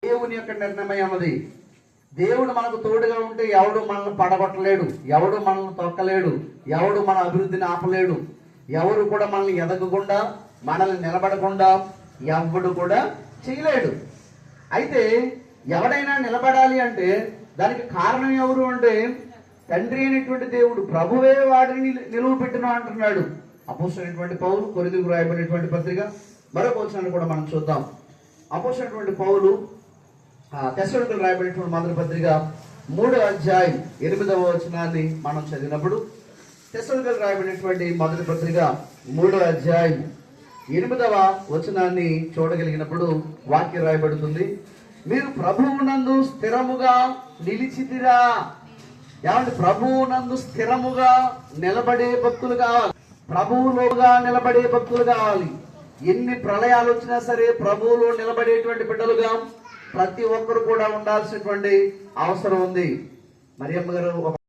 దేవుని యొక్క నిర్ణయం అది. దేవుడు మనకు తోడుగా ఉంటే ఎవడు మనల్ని పడగొట్టలేడు, ఎవడు మనల్ని తొక్కలేడు, ఎవడు మన అభివృద్ధిని ఆపలేడు, ఎవరు కూడా మనల్ని ఎదగకుండా మనల్ని నిలబడకుండా ఎవడు కూడా చేయలేడు. అయితే ఎవడైనా నిలబడాలి అంటే దానికి కారణం ఎవరు అంటే తండ్రి అయినటువంటి దేవుడు, ప్రభువే వాడిని నిలువ పెట్టిన అంటున్నాడు అపోస్తలుడైనటువంటి పౌలు. కొరింథీయులకు రాయబడినటువంటి పత్రిక మరొక వచనాన్ని కూడా మనం చూద్దాం. అపోస్తలుడైనటువంటి పౌలు తెస్సలోనికీయులకు రాయబడినటువంటి మొదటి పత్రిక 3వ అధ్యాయం 8వ వచనాన్ని మనం చదివినప్పుడు, తెస్సలోనికీయులకు రాయబడినటువంటి మొదటి పత్రిక 3వ అధ్యాయం 8వ వచనాన్ని చూడగలిగినప్పుడు వాక్యం రాయబడుతుంది, మీరు ప్రభువునందు స్థిరముగా నిలిచితిరా. ఏమంటే ప్రభువునందు స్థిరముగా నిలబడే భక్తులు కావాలి, ప్రభువులోగా నిలబడే భక్తులు కావాలి. ఎన్ని ప్రళయాలు వచ్చినా సరే ప్రభువులో నిలబడేటువంటి బిడ్డలుగా ప్రతి ఒక్కరు కూడా ఉండాల్సినటువంటి అవసరం ఉంది. మరియమ్మ గారు